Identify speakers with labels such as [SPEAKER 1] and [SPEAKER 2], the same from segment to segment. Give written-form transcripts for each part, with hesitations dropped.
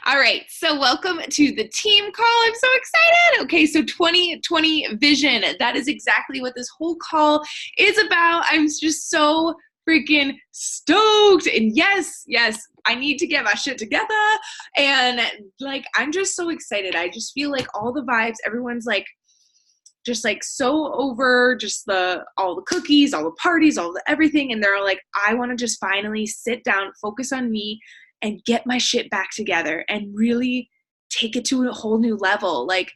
[SPEAKER 1] All right, so welcome to the team call. I'm so excited. Okay, so 2020 vision. That is exactly what this whole call is about. I'm just so freaking stoked. And yes, I need to get my shit together. And I'm just so excited. I just feel like all the vibes, everyone's just so over just all the cookies, all the parties, all the everything. And they're like, I want to just finally sit down, focus on me, and get my shit back together and really take it to a whole new level. Like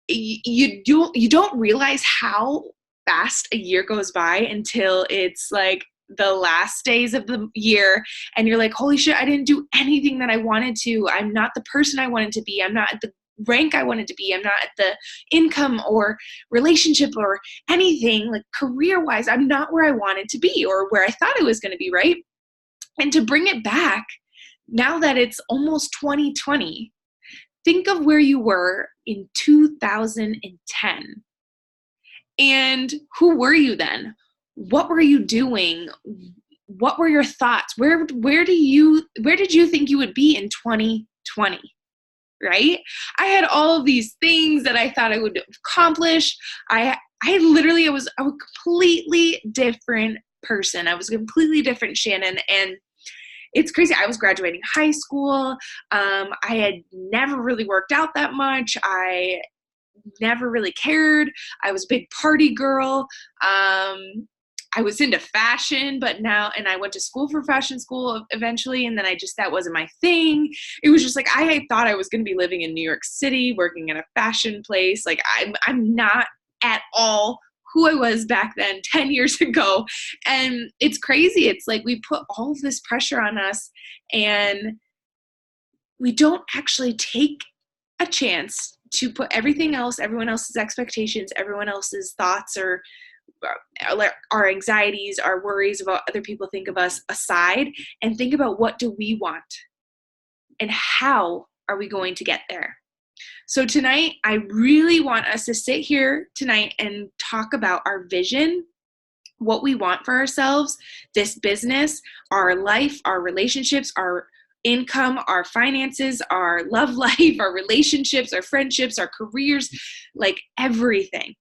[SPEAKER 1] you don't realize how fast a year goes by until it's like the last days of the year and you're like, holy shit, I didn't do anything that I wanted to. I'm not the person I wanted to be. I'm not at the rank I wanted to be. I'm not at the income or relationship or anything like career-wise. I'm not where I wanted to be or where I thought I was going to be, right? And to bring it back, now that it's almost 2020, think of where you were in 2010. And who were you then? What were you doing? What were your thoughts? Where did you think you would be in 2020? Right? I had all of these things that I thought I would accomplish. I was a completely different person. I was a completely different Shannon, and it's crazy. I was graduating high school. I had never really worked out that much. I never really cared. I was a big party girl. I was into fashion, and I went to school for fashion school eventually, and then that wasn't my thing. It was just like, I thought I was going to be living in New York City, working in a fashion place. Like, I'm not at all who I was back then 10 years ago. And it's crazy. It's like we put all of this pressure on us and we don't actually take a chance to put everything else, everyone else's expectations, everyone else's thoughts or our anxieties, our worries about other people think of us aside and think about what do we want and how are we going to get there. So tonight, I really want us to sit here tonight and talk about our vision, what we want for ourselves, this business, our life, our relationships, our income, our finances, our love life, our relationships, our friendships, our careers, like everything.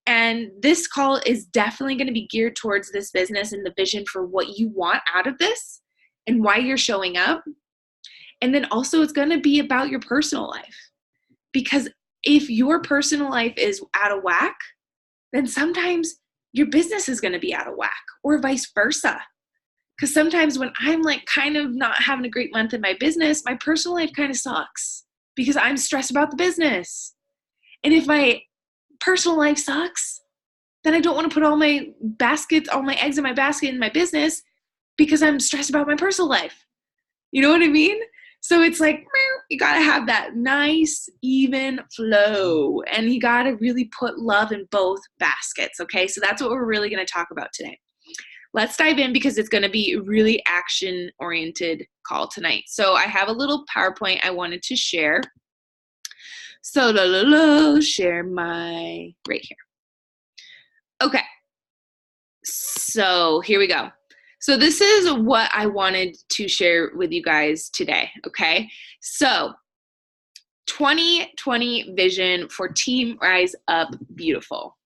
[SPEAKER 1] And this call is definitely going to be geared towards this business and the vision for what you want out of this and why you're showing up. And then also it's going to be about your personal life. Because if your personal life is out of whack, then sometimes your business is going to be out of whack or vice versa. Because sometimes when I'm kind of not having a great month in my business, my personal life kind of sucks because I'm stressed about the business. And if my personal life sucks, then I don't want to put all my eggs in my basket in my business because I'm stressed about my personal life. You know what I mean? So it's like, you got to have that nice, even flow. And you got to really put love in both baskets. Okay. So that's what we're really going to talk about today. Let's dive in because it's going to be a really action-oriented call tonight. So I have a little PowerPoint I wanted to share. So share my right here. Okay. So here we go. So this is what I wanted to share with you guys today, okay? So 2020 vision for Team Rise Up Beautiful.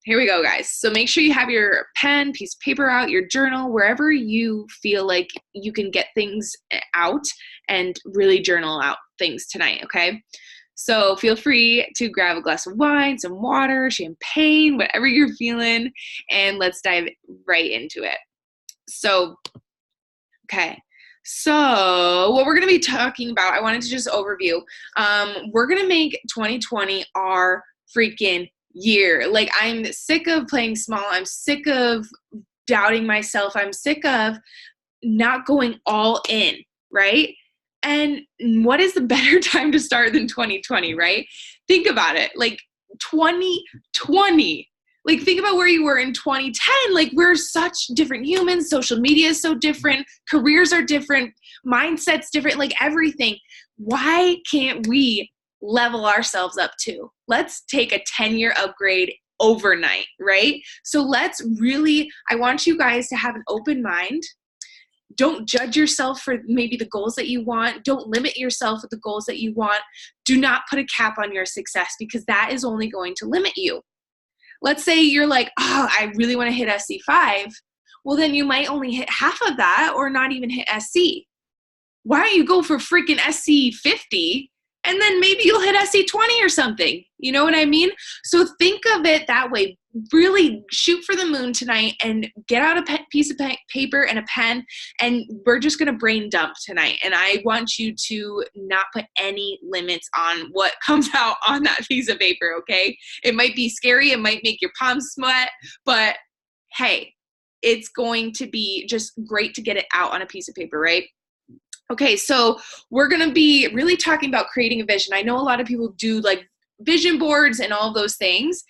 [SPEAKER 1] Here we go, guys. So make sure you have your pen, piece of paper out, your journal, wherever you feel like you can get things out and really journal out things tonight, okay? So feel free to grab a glass of wine, some water, champagne, whatever you're feeling, and let's dive right into it. So, okay. So what we're going to be talking about, I wanted to just overview. We're going to make 2020 our freaking year. Like, I'm sick of playing small. I'm sick of doubting myself. I'm sick of not going all in, right? And what is the better time to start than 2020, right? Think about it. Like 2020. Like, think about where you were in 2010. Like, we're such different humans. Social media is so different. Careers are different. Mindset's different. Like, everything. Why can't we level ourselves up too? Let's take a 10-year upgrade overnight, right? So I want you guys to have an open mind. Don't judge yourself for maybe the goals that you want. Don't limit yourself with the goals that you want. Do not put a cap on your success, because that is only going to limit you. Let's say you're like, oh, I really want to hit SC5. Well, then you might only hit half of that, or not even hit SC. Why don't you go for freaking SC50, and then maybe you'll hit SC20 or something? You know what I mean? So think of it that way. Really shoot for the moon tonight and get out a piece of paper and a pen, and we're just going to brain dump tonight. And I want you to not put any limits on what comes out on that piece of paper, okay? It might be scary. It might make your palms sweat, but hey, it's going to be just great to get it out on a piece of paper, right? Okay, so we're going to be really talking about creating a vision. I know a lot of people do like vision boards and all of those things,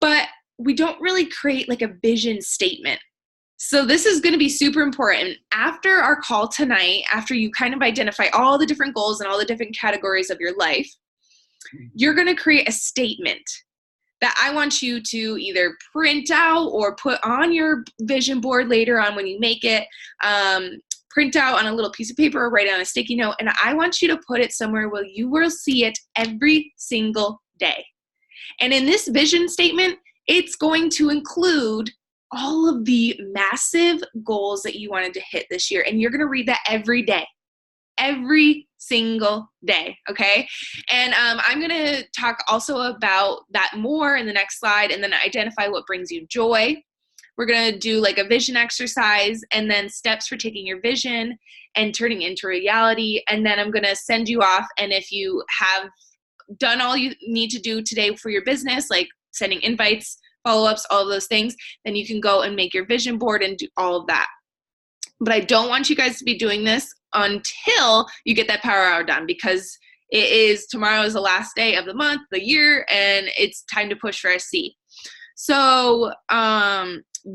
[SPEAKER 1] but we don't really create like a vision statement. So this is going to be super important. After our call tonight, after you kind of identify all the different goals and all the different categories of your life, you're going to create a statement that I want you to either print out or put on your vision board later on when you make it. Print out on a little piece of paper or write it on a sticky note. And I want you to put it somewhere where you will see it every single day. And in this vision statement, it's going to include all of the massive goals that you wanted to hit this year. And you're going to read that every day, every single day. Okay. And I'm going to talk also about that more in the next slide, and then identify what brings you joy. We're going to do like a vision exercise, and then steps for taking your vision and turning into reality. And then I'm going to send you off. And if you have done all you need to do today for your business, like sending invites, follow-ups, all of those things, then you can go and make your vision board and do all of that. But I don't want you guys to be doing this until you get that power hour done, because tomorrow is the last day of the month, the year, and it's time to push for SC. So,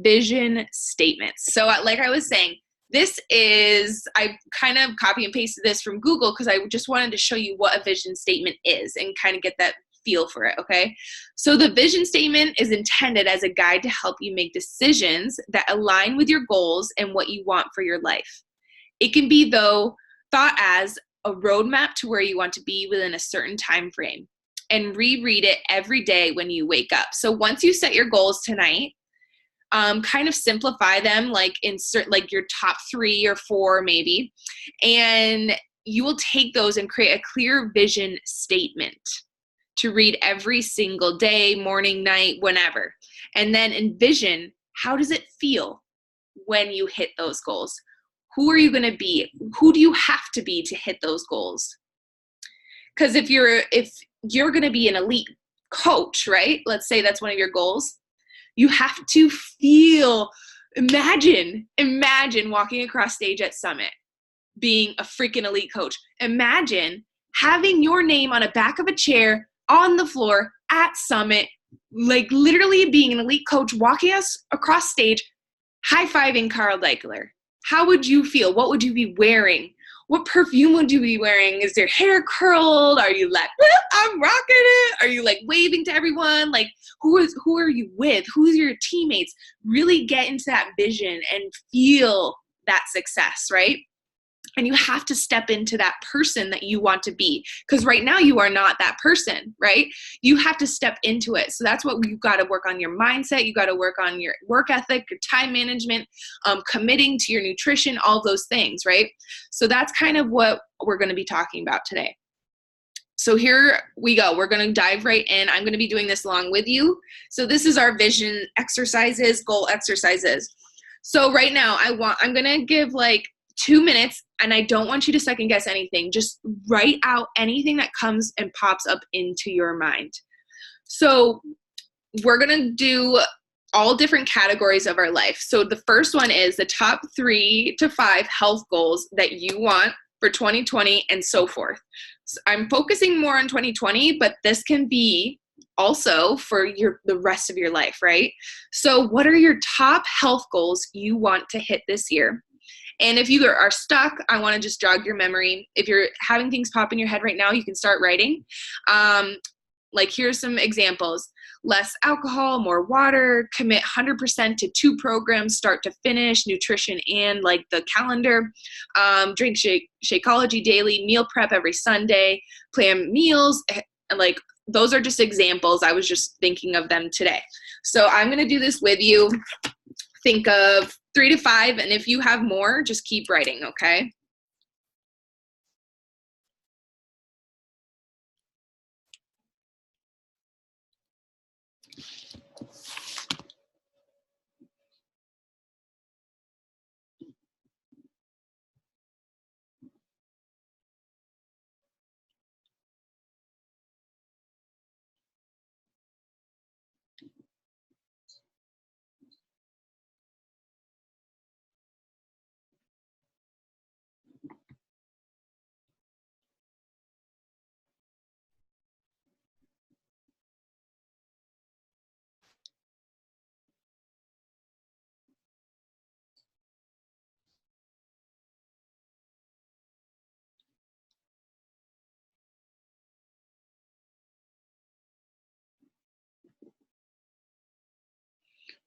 [SPEAKER 1] vision statements. So like I was saying, I kind of copy and pasted this from Google because I just wanted to show you what a vision statement is and kind of get that feel for it, okay? So the vision statement is intended as a guide to help you make decisions that align with your goals and what you want for your life. It can be, though, thought as a roadmap to where you want to be within a certain time frame, and reread it every day when you wake up. So once you set your goals tonight, kind of simplify them, like insert like your top 3 or 4 maybe, and you will take those and create a clear vision statement to read every single day, morning, night, whenever. And then envision, how does it feel when you hit those goals? Who are you going to be? Who do you have to be to hit those goals? Because if you're going to be an elite coach, right? Let's say that's one of your goals. You have to imagine walking across stage at Summit, being a freaking elite coach. Imagine having your name on the back of a chair on the floor at Summit, like literally being an elite coach, walking us across stage, high-fiving Carl Deichler. How would you feel? What would you be wearing? What perfume would you be wearing? Is your hair curled? Are you like, I'm rocking it? Are you like waving to everyone? Like, who are you with? Who's your teammates? Really get into that vision and feel that success, right? And you have to step into that person that you want to be, because right now you are not that person, right? You have to step into it. So that's what you've got to work on, your mindset. You got to work on your work ethic, your time management, committing to your nutrition, all those things, right? So that's kind of what we're going to be talking about today. So here we go. We're going to dive right in. I'm going to be doing this along with you. So this is our vision exercises, goal exercises. So right now I'm going to give like 2 minutes, and I don't want you to second guess anything. Just write out anything that comes and pops up into your mind. So we're going to do all different categories of our life. So the first one is the top 3 to 5 health goals that you want for 2020 and so forth. So I'm focusing more on 2020, but this can be also for the rest of your life, right? So what are your top health goals you want to hit this year? And if you are stuck, I want to just jog your memory. If you're having things pop in your head right now, you can start writing. Like, here's some examples: less alcohol, more water, commit 100% to 2 programs, start to finish, nutrition and like the calendar, drink Shakeology daily, meal prep every Sunday, plan meals, and like, those are just examples. I was just thinking of them today. So I'm going to do this with you. Think of 3 to 5, and if you have more, just keep writing, okay?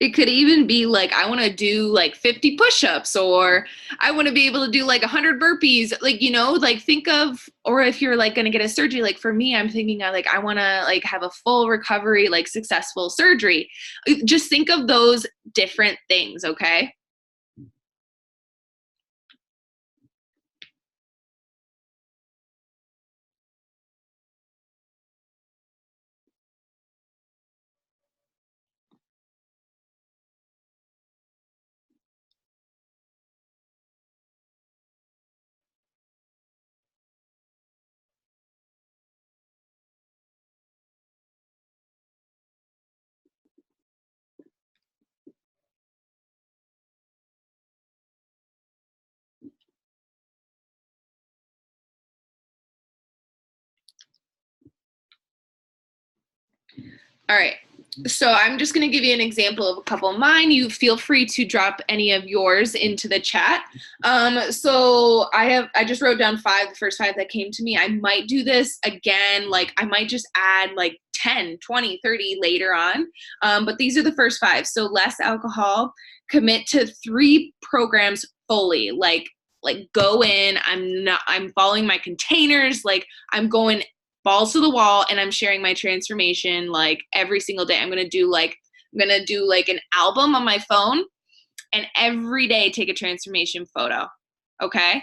[SPEAKER 1] It could even be like, I want to do like 50 push-ups, or I want to be able to do like 100 burpees. Like, you know, like think of, or if you're like going to get a surgery, like for me, I'm thinking of like, I want to like have a full recovery, like successful surgery. Just think of those different things, okay? All right. So I'm just going to give you an example of a couple of mine. You feel free to drop any of yours into the chat. So I just wrote down 5, the first 5 that came to me. I might do this again. Like I might just add like 10, 20, 30 later on. But these are the first 5. So less alcohol, commit to 3 programs fully. Like go in, I'm following my containers. Like I'm going balls to the wall, and I'm sharing my transformation like every single day. I'm gonna do like an album on my phone, and every day take a transformation photo. Okay,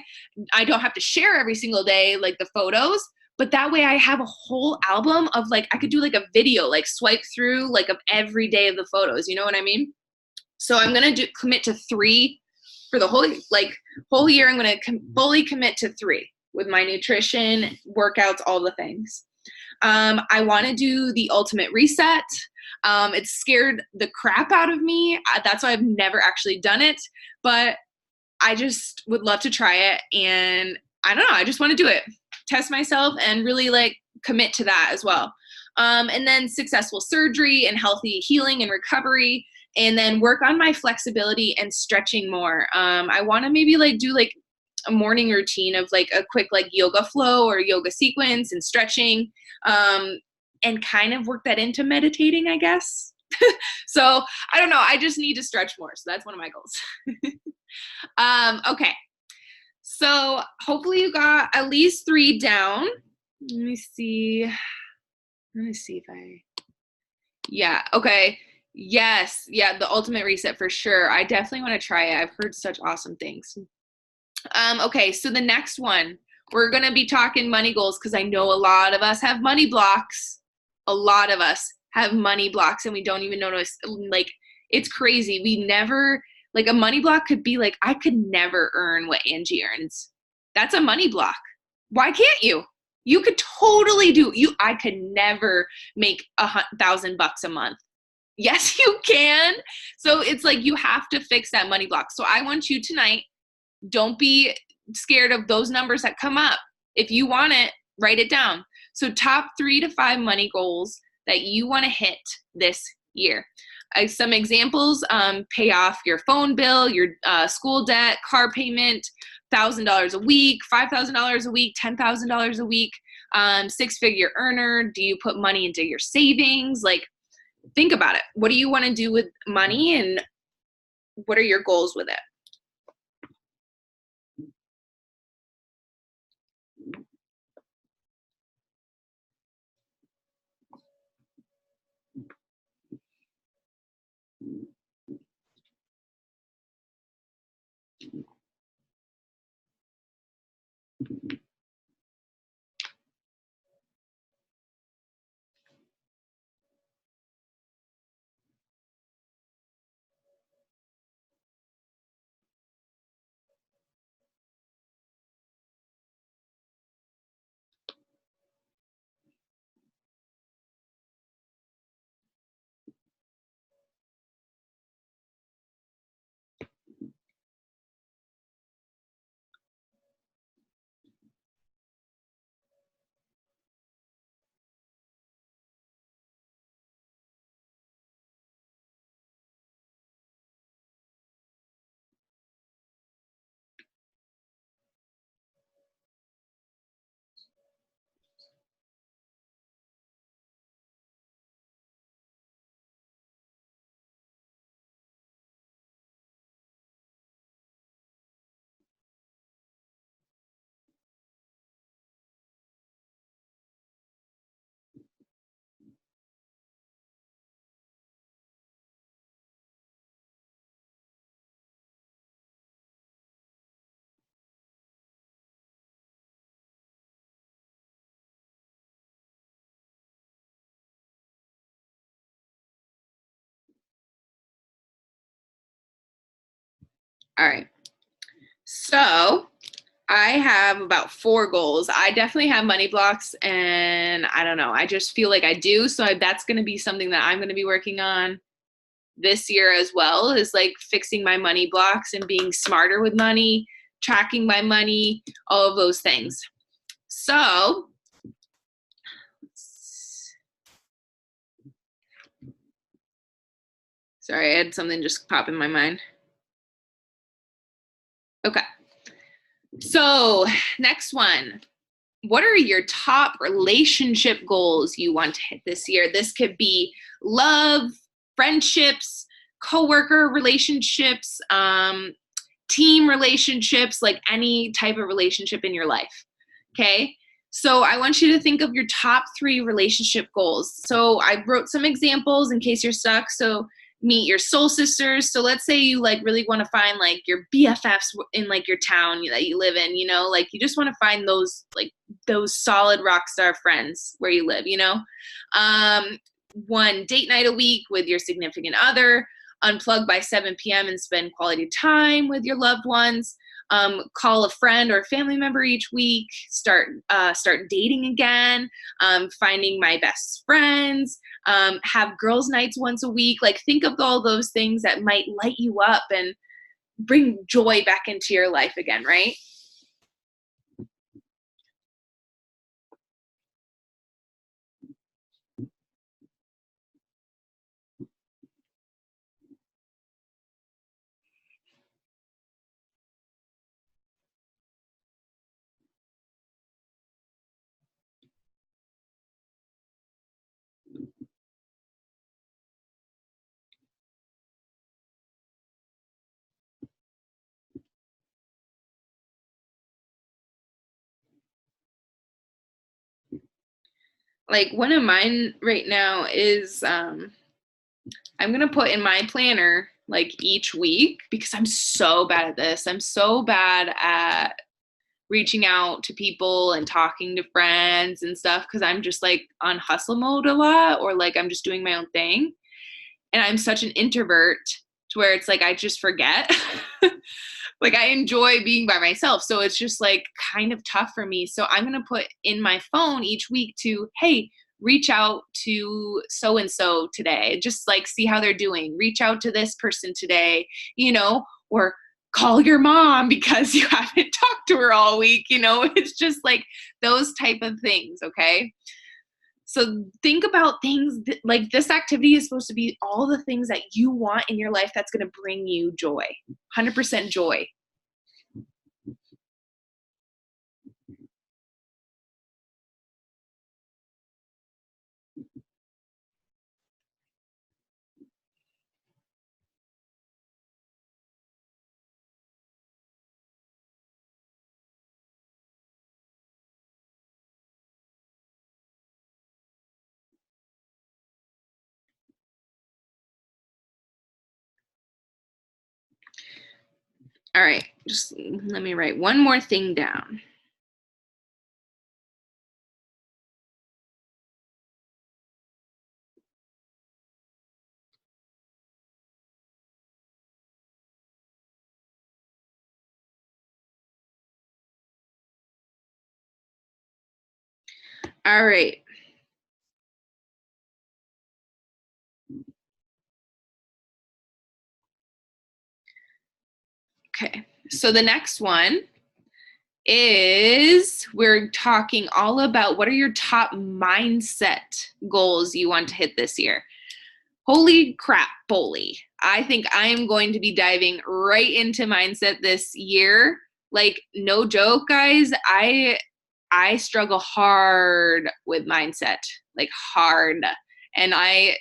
[SPEAKER 1] I don't have to share every single day like the photos, but that way I have a whole album of like, I could do like a video, like swipe through like of every day of the photos. You know what I mean? So I'm gonna commit to 3 for the whole year. I'm gonna fully commit to 3 with my nutrition, workouts, all the things. I want to do the ultimate reset. It scared the crap out of me. That's why I've never actually done it, but I just would love to try it. And I don't know, I just want to do it, test myself, and really like commit to that as well. And then successful surgery and healthy healing and recovery, and then work on my flexibility and stretching more. I want to maybe like do like a morning routine of like a quick like yoga flow or yoga sequence and stretching, and kind of work that into meditating, I guess. So I don't know. I just need to stretch more. So that's one of my goals. Okay. So hopefully you got at least 3 down. Let me see. Let me see if yeah. Okay. Yes. Yeah. The ultimate reset for sure. I definitely want to try it. I've heard such awesome things. Okay, so the next one, we're going to be talking money goals, because I know a lot of us have money blocks. A lot of us have money blocks, and we don't even notice. Like, it's crazy. We never, like, a money block could be like, I could never earn what Angie earns. That's a money block. Why can't you? You could totally do. I could never make $1,000 a month. Yes, you can. So it's like you have to fix that money block. So I want you tonight, don't be scared of those numbers that come up. If you want it, write it down. So top 3 to 5 money goals that you want to hit this year. Some examples: pay off your phone bill, your school debt, car payment, $1,000 a week, $5,000 a week, $10,000 a week, six-figure earner? Do you put money into your savings? Like, think about it. What do you want to do with money, and what are your goals with it? All right. So I have about 4 goals. I definitely have money blocks, and I don't know. I just feel like I do. So that's going to be something that I'm going to be working on this year as well, is like fixing my money blocks and being smarter with money, tracking my money, all of those things. So, sorry, I had something just pop in my mind. Okay. So, next one. What are your top relationship goals you want to hit this year? This could be love, friendships, coworker relationships, team relationships, like any type of relationship in your life. Okay. So I want you to think of your top 3 relationship goals. So I wrote some examples in case you're stuck. So meet your soul sisters. So let's say you like really want to find like your BFFs in like your town that you live in, like you just want to find those like those solid rock star friends where you live, one date night a week with your significant other, unplug by 7 p.m. and spend quality time with your loved ones. Call a friend or a family member each week. Start dating again. Finding my best friends. Have girls' nights once a week. Like, think of all those things that might light you up and bring joy back into your life again, right? Like, one of mine right now is I'm gonna put in my planner like each week, because I'm so bad at this. I'm so bad at reaching out to people and talking to friends and stuff, because I'm just like on hustle mode a lot, or like I'm just doing my own thing. And I'm such an introvert to where it's like I just forget. Like, I enjoy being by myself. So it's just like kind of tough for me. So I'm going to put in my phone each week to, hey, reach out to so and so today. Just like see how they're doing. Reach out to this person today, or call your mom because you haven't talked to her all week. It's just like those type of things. Okay. So think about things like this activity is supposed to be all the things that you want in your life that's going to bring you joy, 100% joy. All right, just let me write one more thing down. All right. Okay, so the next one is we're talking all about what are your top mindset goals you want to hit this year. Holy crap, Bolly. I think I am going to be diving right into mindset this year. Like, no joke, guys. I struggle hard with mindset, like hard. And I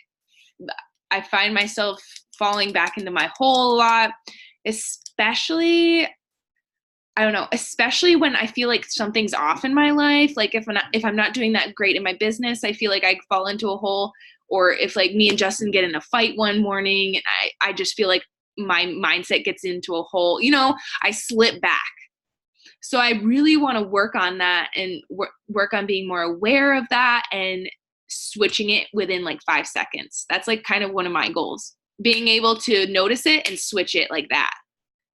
[SPEAKER 1] find myself falling back into my hole a lot, especially I don't know, especially when I feel like something's off in my life. Like if I'm not doing that great in my business, I feel like I fall into a hole. Or if like me and Justin get in a fight one morning, and I just feel like my mindset gets into a hole. I slip back. So I really want to work on that and work on being more aware of that and switching it within like 5 seconds. That's like kind of one of my goals. Being able to notice it and switch it like that.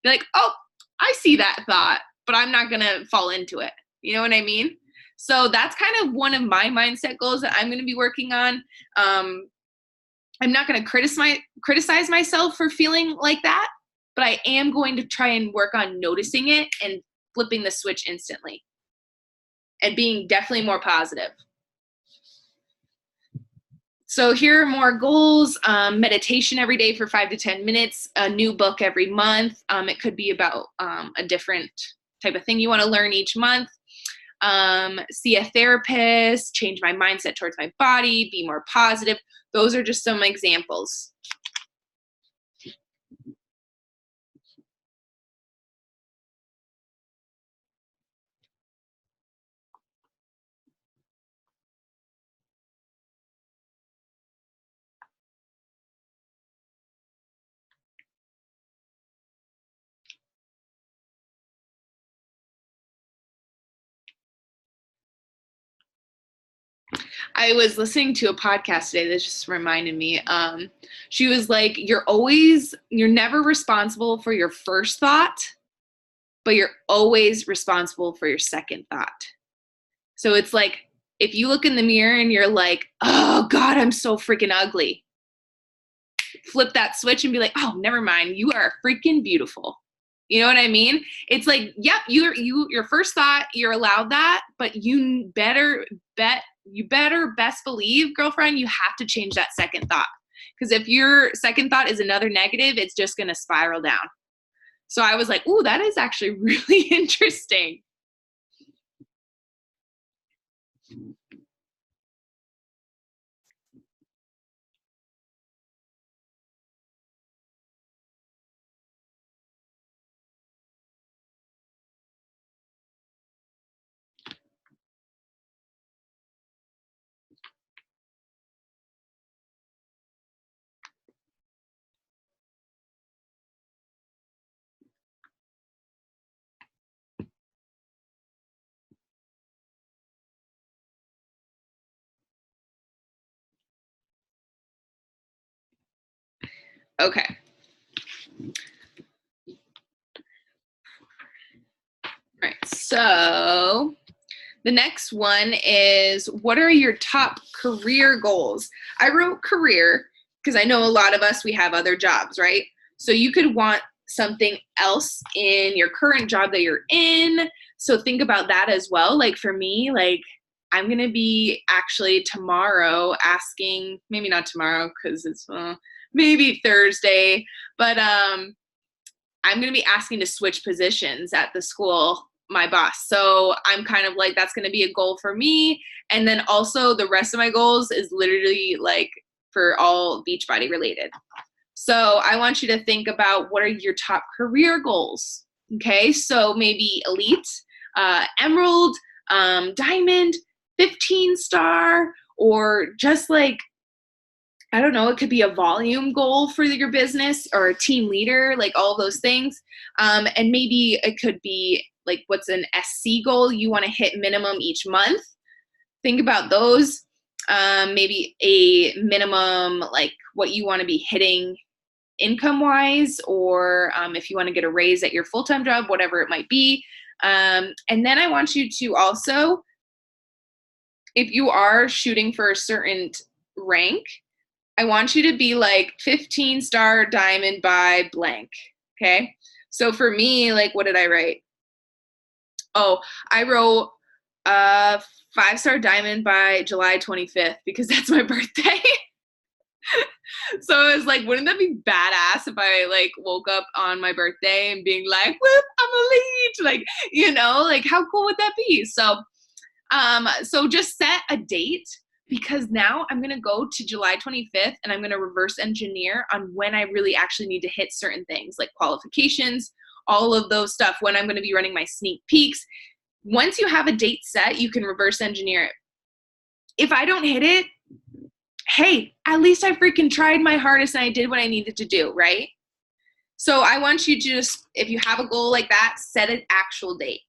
[SPEAKER 1] Be like, oh, I see that thought, but I'm not going to fall into it. You know what I mean? So that's kind of one of my mindset goals that I'm going to be working on. I'm not going to criticize myself for feeling like that, but I am going to try and work on noticing it and flipping the switch instantly and being definitely more positive. So here are more goals. Meditation every day for 5 to 10 minutes, a new book every month. It could be about a different type of thing you want to learn each month. See a therapist, change my mindset towards my body, be more positive. Those are just some examples. I was listening to a podcast today that just reminded me. She was like, you're never responsible for your first thought, but you're always responsible for your second thought. So it's like, if you look in the mirror and you're like, oh God, I'm so freaking ugly, flip that switch and be like, oh, never mind, you are freaking beautiful. You know what I mean? It's like, yep, your first thought, you're allowed that, but you better best believe, girlfriend, you have to change that second thought. Because if your second thought is another negative, it's just going to spiral down. So I was like, ooh, that is actually really interesting. Okay. All right. So the next one is, what are your top career goals? I wrote career because I know a lot of us, we have other jobs, right? So you could want something else in your current job that you're in. So think about that as well. Like for me, like I'm going to be actually tomorrow asking, maybe not tomorrow because it's maybe Thursday, but I'm going to be asking to switch positions at the school, my boss. So I'm kind of like, that's going to be a goal for me. And then also the rest of my goals is literally like for all Beachbody related. So I want you to think about, what are your top career goals? Okay. So maybe elite, emerald, diamond, 15 star, or just like I don't know, it could be a volume goal for your business or a team leader, like all those things. And maybe it could be like what's an SC goal you want to hit minimum each month. Think about those. Maybe a minimum, like what you want to be hitting income wise, or if you want to get a raise at your full time job, whatever it might be. And then I want you to also, if you are shooting for a certain rank, I want you to be like 15-star diamond by blank. Okay. So for me, like, what did I write? Oh, I wrote 5-star diamond by July 25th because that's my birthday. So I was like, wouldn't that be badass if I like woke up on my birthday and being like, whoop, I'm elite. Like, like how cool would that be? So just set a date because now I'm going to go to July 25th and I'm going to reverse engineer on when I really actually need to hit certain things like qualifications, all of those stuff, when I'm going to be running my sneak peeks. Once you have a date set, you can reverse engineer it. If I don't hit it, hey, at least I freaking tried my hardest and I did what I needed to do, right? So I want you to just, if you have a goal like that, set an actual date.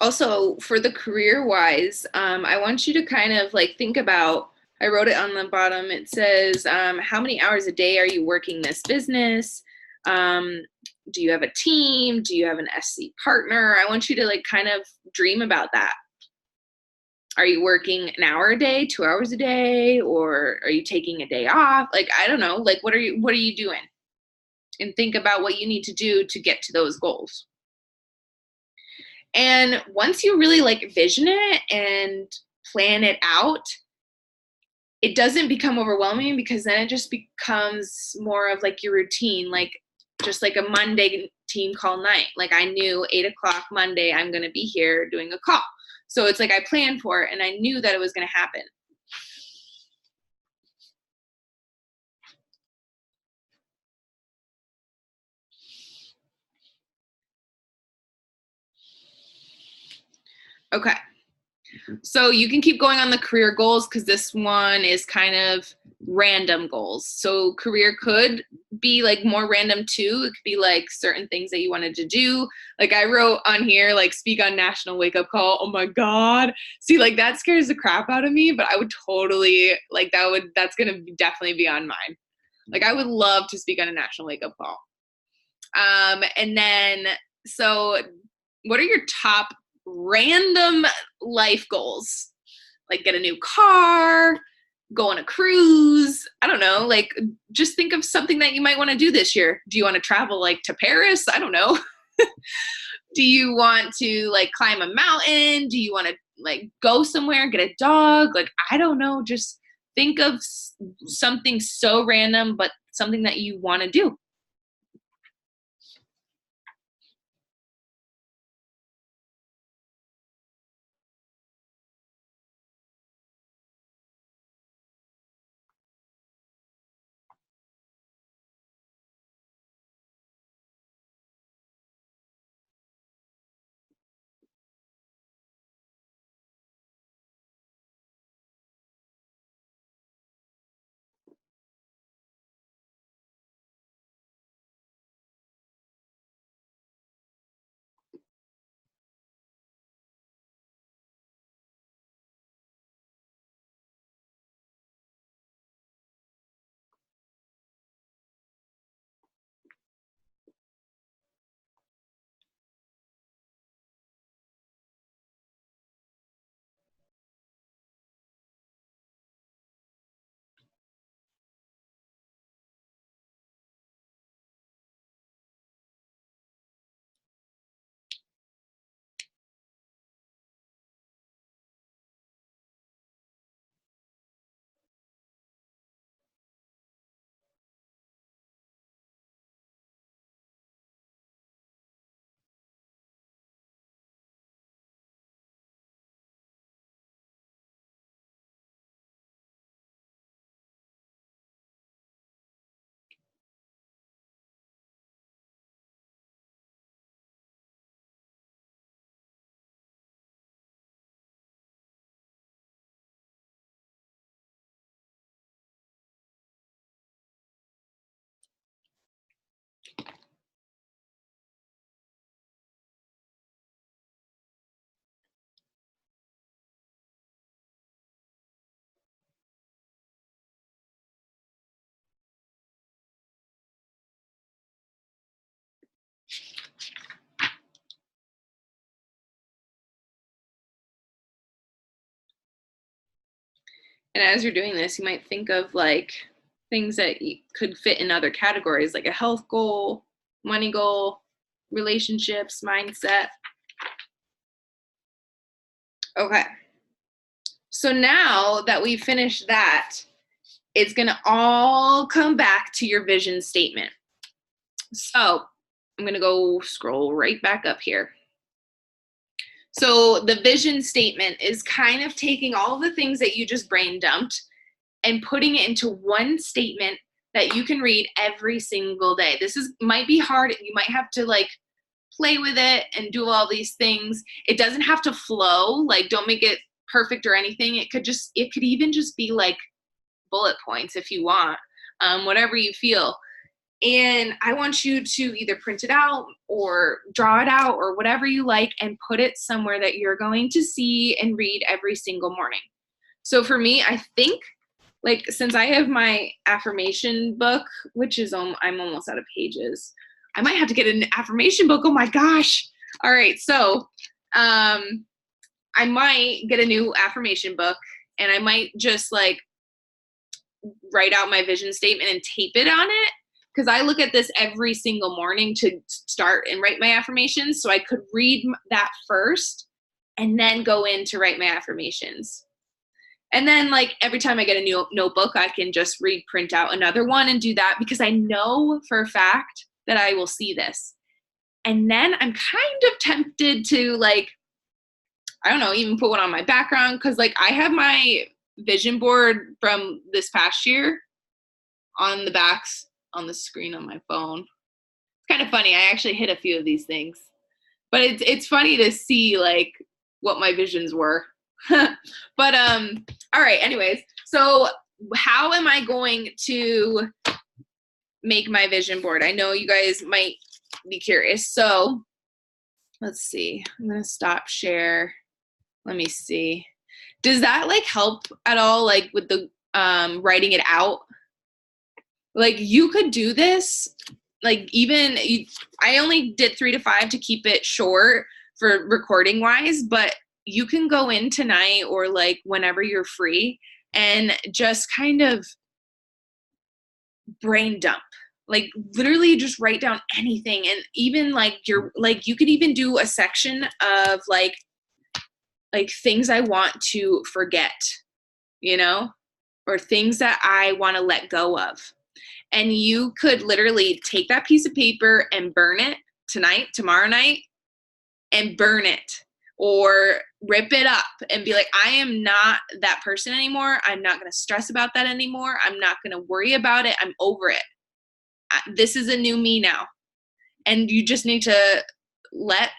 [SPEAKER 1] Also, for the career wise, I want you to kind of like think about, I wrote it on the bottom. It says, how many hours a day are you working this business? Do you have a team? Do you have an SC partner? I want you to like kind of dream about that. Are you working an hour a day, 2 hours a day, or are you taking a day off? Like, I don't know, like what are you doing? And think about what you need to do to get to those goals. And once you really like vision it and plan it out, it doesn't become overwhelming because then it just becomes more of like your routine, like just like a Monday team call night. Like I knew 8 o'clock Monday, I'm going to be here doing a call. So it's like I planned for it and I knew that it was going to happen. Okay. So you can keep going on the career goals because this one is kind of random goals. So career could be like more random too. It could be like certain things that you wanted to do. Like I wrote on here, like speak on national wake up call. Oh my God. See, like that scares the crap out of me, but I would totally like that's going to definitely be on mine. Like I would love to speak on a national wake up call. And then, so what are your top random life goals? Like get a new car, go on a cruise. I don't know. Like just think of something that you might want to do this year. Do you want to travel like to Paris? I don't know. Do you want to like climb a mountain? Do you want to like go somewhere, get a dog? Like, I don't know. Just think of something so random, but something that you want to do. And as you're doing this, you might think of like things that could fit in other categories, like a health goal, money goal, relationships, mindset. Okay. So now that we've finished that, it's going to all come back to your vision statement. So I'm going to go scroll right back up here. So the vision statement is kind of taking all the things that you just brain dumped and putting it into one statement that you can read every single day. This might be hard. You might have to like play with it and do all these things. It doesn't have to flow. Like, don't make it perfect or anything. It could even just be like bullet points if you want, whatever you feel. And I want you to either print it out or draw it out or whatever you like and put it somewhere that you're going to see and read every single morning. So for me, I think, like, since I have my affirmation book, which is, I'm almost out of pages. I might have to get an affirmation book. Oh my gosh. All right. So I might get a new affirmation book, and I might just like write out my vision statement and tape it on it. Because I look at this every single morning to start and write my affirmations. So I could read that first and then go in to write my affirmations. And then like every time I get a new notebook, I can just print out another one and do that, because I know for a fact that I will see this. And then I'm kind of tempted to like, I don't know, even put one on my background, because like I have my vision board from this past year on the backs on the screen on my phone. It's kind of funny. I actually hit a few of these things, but it's funny to see like what my visions were. But all right, anyways, so how am I going to make my vision board? I know you guys might be curious. So let's see. I'm going to stop share. Let me see. Does that like help at all, like with the writing it out? Like you could do this, like I only did 3 to 5 to keep it short for recording wise, but you can go in tonight or like whenever you're free and just kind of brain dump, like literally just write down anything. And even like you could even do a section of like things I want to forget, or things that I want to let go of. And you could literally take that piece of paper and burn it tonight, tomorrow night, and burn it or rip it up and be like, I am not that person anymore. I'm not going to stress about that anymore. I'm not going to worry about it. I'm over it. This is a new me now. And you just need to let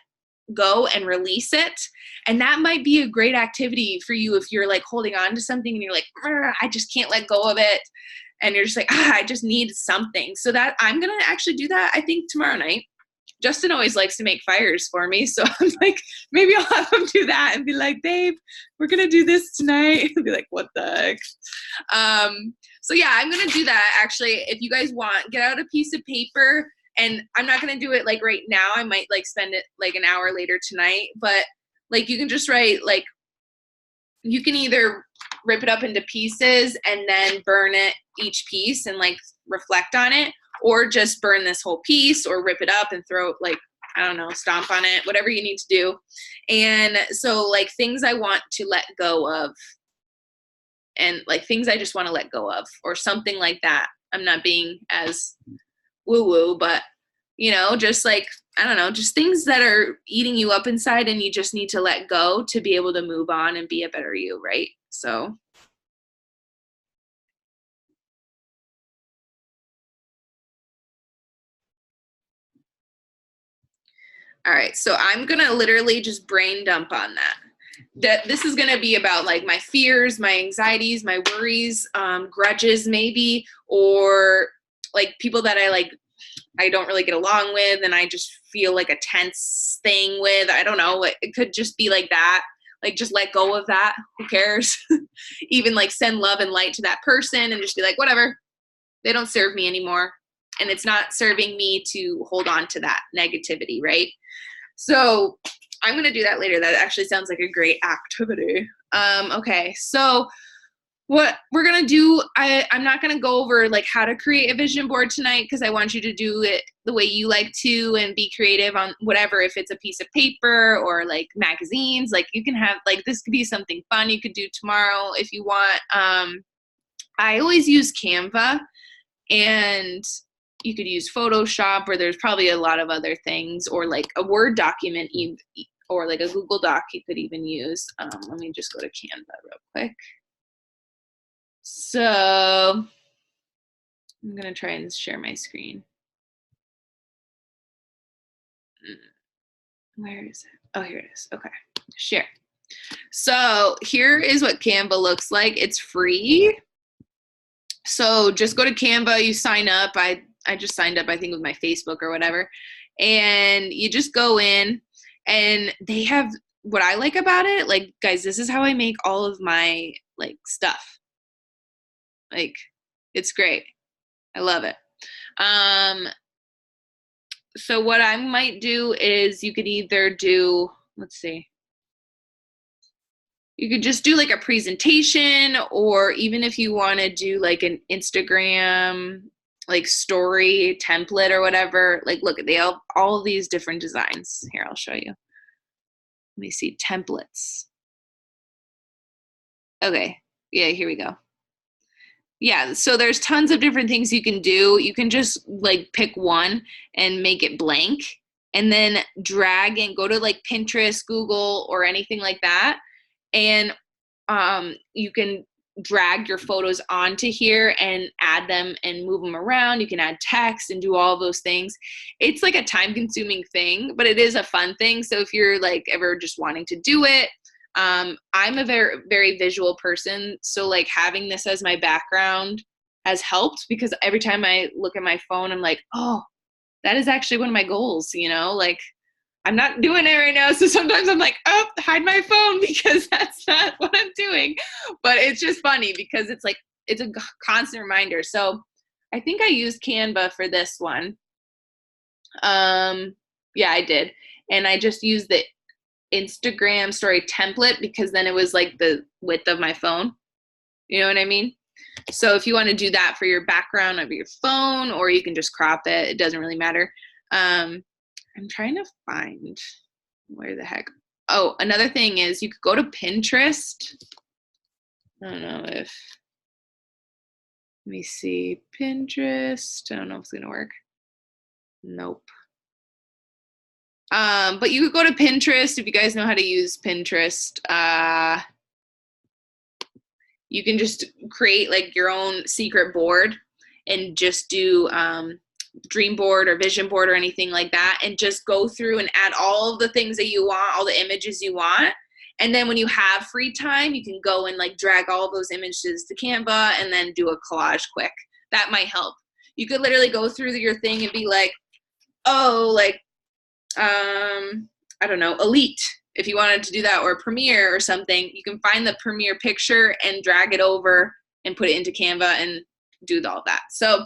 [SPEAKER 1] go and release it. And that might be a great activity for you if you're like holding on to something and you're like, I just can't let go of it. And you're just like, I just need something. So that I'm going to actually do that, I think, tomorrow night. Justin always likes to make fires for me. So I'm like, maybe I'll have him do that and be like, babe, we're going to do this tonight. I'll be like, what the heck? So yeah, I'm going to do that. Actually, if you guys want, get out a piece of paper, and I'm not going to do it like right now. I might like spend it like an hour later tonight, but like you can just write, like you can either rip it up into pieces and then burn it each piece and like reflect on it, or just burn this whole piece or rip it up and throw it, like, I don't know, stomp on it, whatever you need to do. And so like things I want to let go of, and like things I just want to let go of, or something like that. I'm not being as woo-woo, but just like, I don't know, just things that are eating you up inside and you just need to let go to be able to move on and be a better you, right? So all right, so I'm gonna literally just brain dump on that. This is gonna be about like my fears, my anxieties, my worries, grudges maybe, or like people that I don't really get along with and I just feel like a tense thing with. I don't know, it could just be like that. Like just let go of that. Who cares? Even like send love and light to that person and just be like, whatever, they don't serve me anymore. And it's not serving me to hold on to that negativity, right? So I'm going to do that later. That actually sounds like a great activity. Okay, so what we're going to do, I'm not going to go over like how to create a vision board tonight because I want you to do it the way you like to and be creative on whatever. If it's a piece of paper or like magazines, like you can have, like, this could be something fun you could do tomorrow if you want. I always use Canva, and you could use Photoshop, or there's probably a lot of other things, or like a Word document, or like a Google Doc you could even use. Let me just go to Canva real quick. So I'm going to try and share my screen. Where is it? Oh, here it is. Okay. Share. So here is what Canva looks like. It's free. So just go to Canva, you sign up. I just signed up, I think, with my Facebook or whatever. And you just go in, and they have, what I like about it, like, guys, this is how I make all of my like stuff. Like, it's great. I love it. So what I might do is you could either do, let's see, you could just do like a presentation, or even if you want to do like an Instagram like story template or whatever, like, look, they have all these different designs. Here, I'll show you. Let me see, templates. Okay, yeah, here we go. Yeah, so there's tons of different things you can do. You can just like pick one and make it blank, and then drag and go to like Pinterest, Google, or anything like that. And you can drag your photos onto here and add them and move them around. You can add text and do all those things. It's like a time-consuming thing, but it is a fun thing. So if you're like ever just wanting to do it, I'm a very, very visual person. So like having this as my background has helped, because every time I look at my phone, I'm like, oh, that is actually one of my goals, you know, like, I'm not doing it right now. So sometimes I'm like, oh, hide my phone, because that's not what I'm doing. But it's just funny because it's like, it's a constant reminder. So I think I used Canva for this one. Yeah, I did. And I just used the Instagram story template because then it was like the width of my phone. You know what I mean? So if you want to do that for your background of your phone, or you can just crop it, it doesn't really matter. I'm trying to find where the heck. Oh, another thing is you could go to Pinterest. I don't know if, let me see, Pinterest. I don't know if it's going to work. Nope. But you could go to Pinterest if you guys know how to use Pinterest. You can just create like your own secret board and just do dream board or vision board or anything like that, and just go through and add all of the things that you want, all the images you want. And then when you have free time, you can go and like drag all of those images to Canva and then do a collage quick. That might help. You could literally go through your thing and be like, oh, like, I don't know, Elite. If you wanted to do that, or Premiere or something, you can find the Premiere picture and drag it over and put it into Canva and do all that. So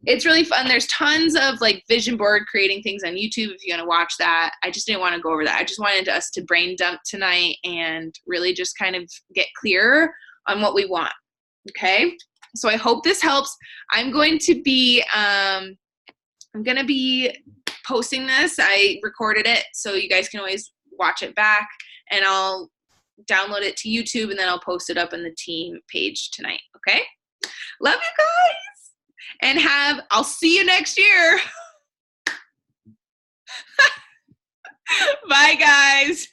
[SPEAKER 1] it's really fun. There's tons of like vision board creating things on YouTube if you want to watch that. I just didn't want to go over that. I just wanted us to brain dump tonight and really just kind of get clearer on what we want. Okay. So I hope this helps. I'm going to be posting this. I recorded it, so you guys can always watch it back, and I'll download it to YouTube, and then I'll post it up in the team page tonight. Okay. Love you guys. And I'll see you next year. Bye, guys.